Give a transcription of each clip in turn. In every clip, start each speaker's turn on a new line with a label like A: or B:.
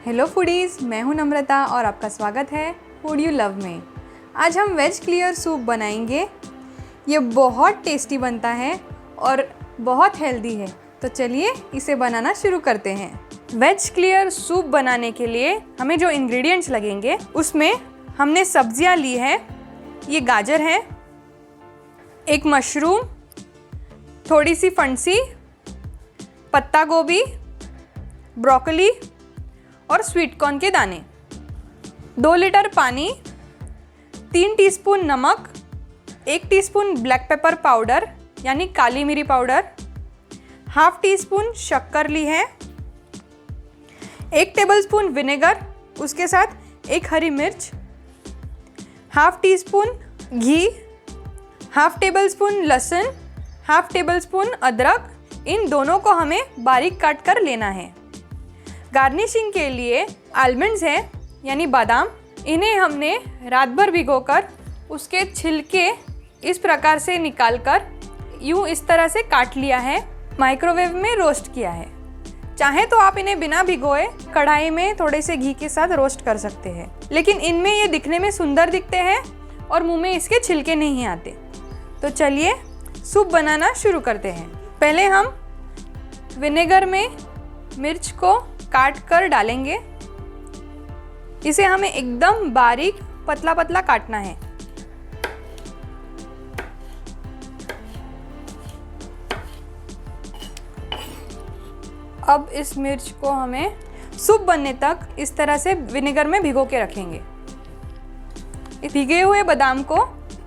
A: Hello foodies, मैं हूं नम्रता और आपका स्वागत है फूड यू लव में। आज हम वेज क्लियर सूप बनाएंगे। ये बहुत टेस्टी बनता है और बहुत हेल्दी है, तो चलिए इसे बनाना शुरू करते हैं। वेज क्लियर सूप बनाने के लिए हमें जो इंग्रेडिएंट्स लगेंगे उसमें हमने सब्जियां ली है। ये गाजर है, एक मशरूम, थोड़ी सी फंसी, पत्ता गोभी, ब्रोकली और स्वीट कॉर्न के दाने, 2 लीटर पानी, 3 टीस्पून नमक, 1 टीस्पून ब्लैक पेपर पाउडर यानी काली मिरी पाउडर, हाफ टी स्पून शक्कर ली है, 1 टेबलस्पून विनेगर, उसके साथ 1 हरी मिर्च, हाफ टी स्पून घी, हाफ टेबल स्पून लहसुन, हाफ टेबल स्पून अदरक। इन दोनों को हमें बारीक काट कर लेना है। गार्निशिंग के लिए आलमंड्स है यानी बादाम, इन्हें हमने रात भर भिगोकर उसके छिलके इस प्रकार से निकालकर यूँ इस तरह से काट लिया है, माइक्रोवेव में रोस्ट किया है। चाहे तो आप इन्हें बिना भिगोए कढ़ाई में थोड़े से घी के साथ रोस्ट कर सकते हैं, लेकिन इनमें ये दिखने में सुंदर दिखते हैं और मुंह में इसके छिलके नहीं आते। तो चलिए सूप बनाना शुरू करते हैं। पहले हम विनेगर में मिर्च को काट कर डालेंगे। इसे हमें एकदम बारीक पतला पतला काटना है। अब इस मिर्च को हमें सूप बनने तक इस तरह से विनेगर में भिगो के रखेंगे। भीगे हुए बादाम को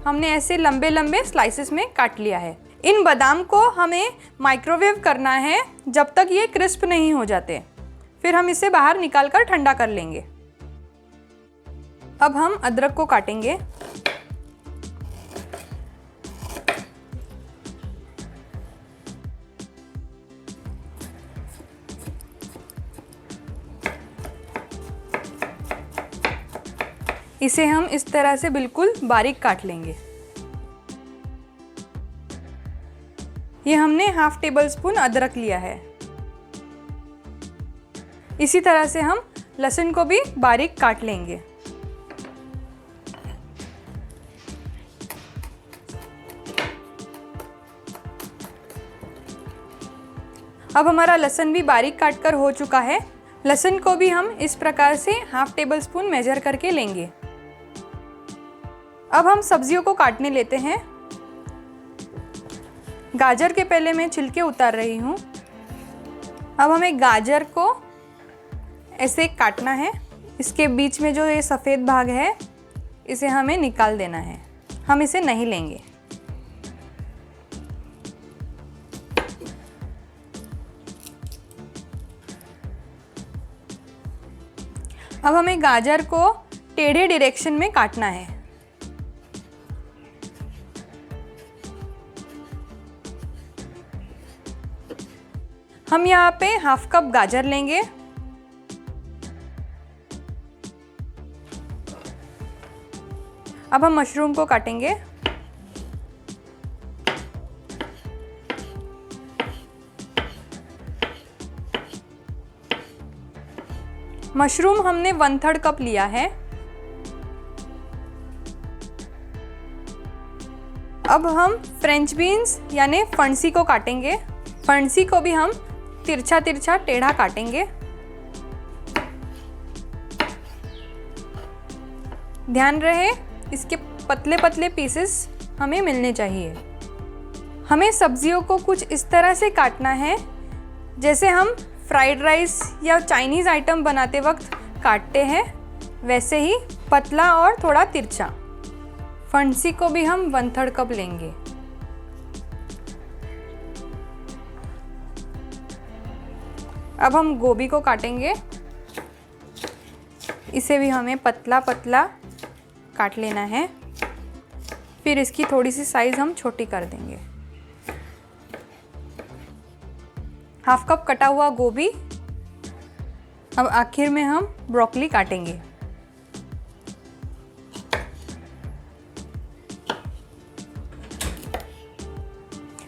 A: हमने ऐसे लंबे लंबे स्लाइसेस में काट लिया है। इन बादाम को हमें माइक्रोवेव करना है जब तक ये क्रिस्प नहीं हो जाते, फिर हम इसे बाहर निकाल कर ठंडा कर लेंगे। अब हम अदरक को काटेंगे। इसे हम इस तरह से बिल्कुल बारीक काट लेंगे। ये हमने हाफ टेबल स्पून अदरक लिया है। इसी तरह से हम लहसुन को भी बारीक काट लेंगे। अब हमारा लहसुन भी बारीक काट कर हो चुका है। लहसुन को भी हम इस प्रकार से हाफ टेबल स्पून मेजर करके लेंगे। अब हम सब्जियों को काटने लेते हैं। गाजर के पहले मैं छिलके उतार रही हूँ। अब हमें गाजर को ऐसे काटना है। इसके बीच में जो ये सफ़ेद भाग है इसे हमें निकाल देना है, हम इसे नहीं लेंगे। अब हमें गाजर को टेढ़े डायरेक्शन में काटना है। हम यहाँ पे हाफ कप गाजर लेंगे। अब हम मशरूम को काटेंगे। मशरूम हमने 1/3 कप लिया है। अब हम फ्रेंच बीन्स यानी फंसी को काटेंगे। फंसी को भी हम तिरछा तिरछा टेढ़ा काटेंगे। ध्यान रहे इसके पतले पतले पीसेस हमें मिलने चाहिए। हमें सब्जियों को कुछ इस तरह से काटना है जैसे हम फ्राइड राइस या चाइनीज़ आइटम बनाते वक्त काटते हैं, वैसे ही पतला और थोड़ा तिरछा। फंसी को भी हम 1/3 कप लेंगे। अब हम गोभी को काटेंगे। इसे भी हमें पतला पतला काट लेना है, फिर इसकी थोड़ी सी साइज़ हम छोटी कर देंगे। हाफ कप कटा हुआ गोभी। अब आखिर में हम ब्रोकली काटेंगे।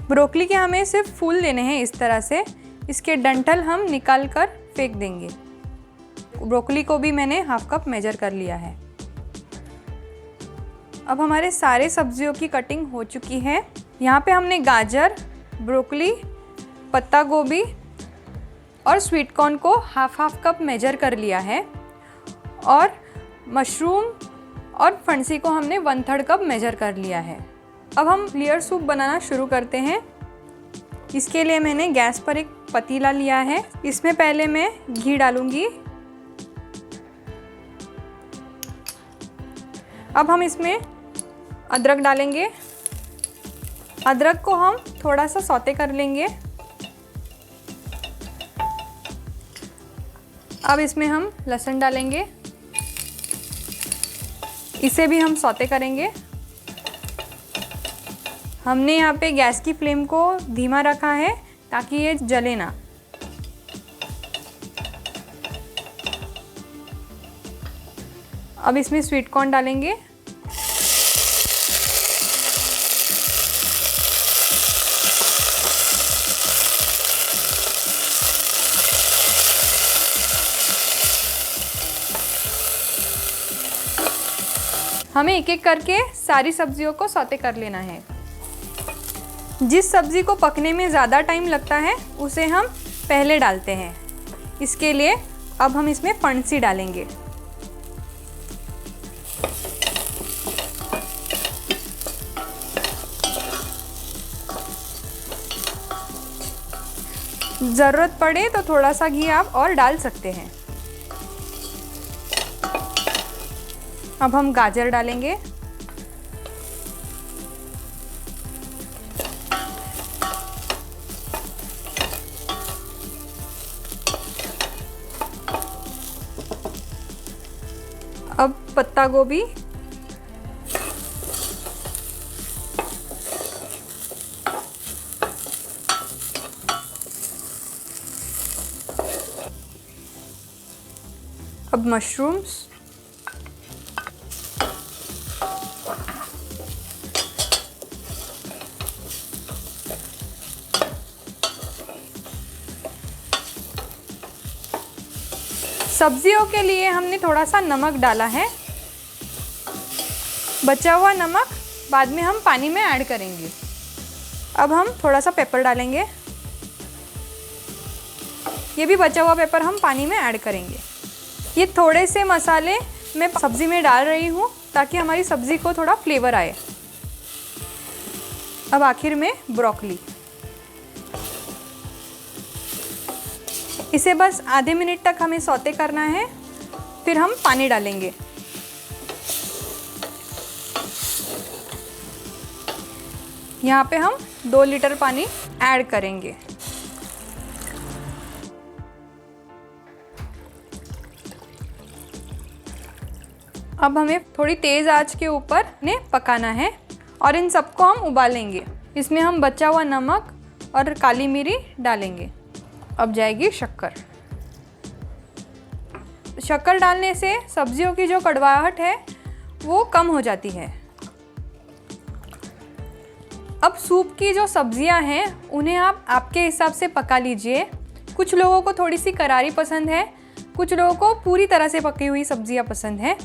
A: ब्रोकली के हमें सिर्फ फूल लेने हैं इस तरह से। इसके डंठल हम निकाल कर फेंक देंगे। ब्रोकली को भी मैंने हाफ कप मेजर कर लिया है। अब हमारे सारे सब्जियों की कटिंग हो चुकी है। यहाँ पे हमने गाजर, ब्रोकली, पत्ता गोभी और स्वीट कॉर्न को हाफ कप मेजर कर लिया है और मशरूम और फणसी को हमने 1/3 कप मेजर कर लिया है। अब हम क्लियर सूप बनाना शुरू करते हैं। इसके लिए मैंने गैस पर एक पतीला लिया है। इसमें पहले मैं घी डालूंगी। अब हम इसमें अदरक डालेंगे। अदरक को हम थोड़ा सा सौते कर लेंगे। अब इसमें हम लहसुन डालेंगे। इसे भी हम सौते करेंगे। हमने यहाँ पे गैस की फ्लेम को धीमा रखा है ताकि ये जले ना। अब इसमें स्वीट कॉर्न डालेंगे। हमें एक एक करके सारी सब्जियों को सौते कर लेना है। जिस सब्ज़ी को पकने में ज़्यादा टाइम लगता है उसे हम पहले डालते हैं। इसके लिए अब हम इसमें फणसी डालेंगे। ज़रूरत पड़े तो थोड़ा सा घी आप और डाल सकते हैं। अब हम गाजर डालेंगे। अब पत्ता गोभी, अब मशरूम्स, सब्जियों के लिए हमने थोड़ा सा नमक डाला है। बचा हुआ नमक बाद में हम पानी में ऐड करेंगे। अब हम थोड़ा सा पेपर डालेंगे। ये भी बचा हुआ पेपर हम पानी में ऐड करेंगे। ये थोड़े से मसाले मैं सब्ज़ी में डाल रही हूँ ताकि हमारी सब्ज़ी को थोड़ा फ्लेवर आए। अब आखिर में ब्रोकली। इसे बस आधे मिनट तक हमें सौते करना है, फिर हम पानी डालेंगे। यहाँ पे हम 2 लीटर पानी ऐड करेंगे। अब हमें थोड़ी तेज़ आंच के ऊपर इन्हें पकाना है और इन सबको हम उबालेंगे। इसमें हम बचा हुआ नमक और काली मिरी डालेंगे। अब जाएगी शक्कर। शक्कर डालने से सब्जियों की जो कड़वाहट है वो कम हो जाती है। अब सूप की जो सब्जियां हैं उन्हें आप आपके हिसाब से पका लीजिए। कुछ लोगों को थोड़ी सी करारी पसंद है, कुछ लोगों को पूरी तरह से पकी हुई सब्जियां पसंद है।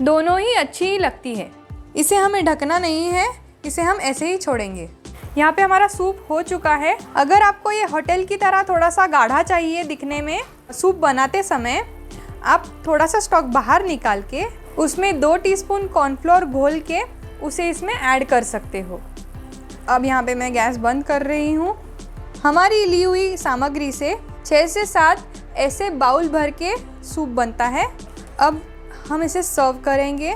A: दोनों ही अच्छी ही लगती है। इसे हमें ढकना नहीं है, इसे हम ऐसे ही छोड़ेंगे। यहाँ पे हमारा सूप हो चुका है। अगर आपको ये होटल की तरह थोड़ा सा गाढ़ा चाहिए दिखने में, सूप बनाते समय आप थोड़ा सा स्टॉक बाहर निकाल के उसमें 2 टीस्पून कॉर्नफ्लोर घोल के उसे इसमें ऐड कर सकते हो। अब यहाँ पे मैं गैस बंद कर रही हूँ। हमारी ली हुई सामग्री से 6 से 7 ऐसे बाउल भर के सूप बनता है। अब हम इसे सर्व करेंगे।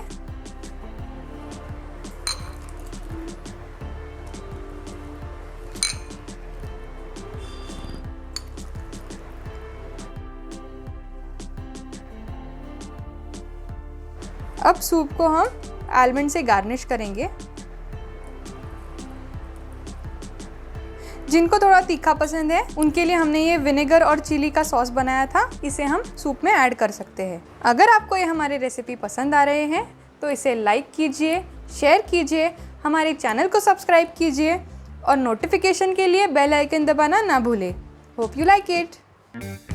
A: अब सूप को हम आलमंड से गार्निश करेंगे। जिनको थोड़ा तीखा पसंद है उनके लिए हमने ये विनेगर और चिली का सॉस बनाया था, इसे हम सूप में ऐड कर सकते हैं। अगर आपको ये हमारे रेसिपी पसंद आ रहे हैं तो इसे लाइक कीजिए, शेयर कीजिए, हमारे चैनल को सब्सक्राइब कीजिए और नोटिफिकेशन के लिए बेल आइकन दबाना ना भूलें। Hope you like it.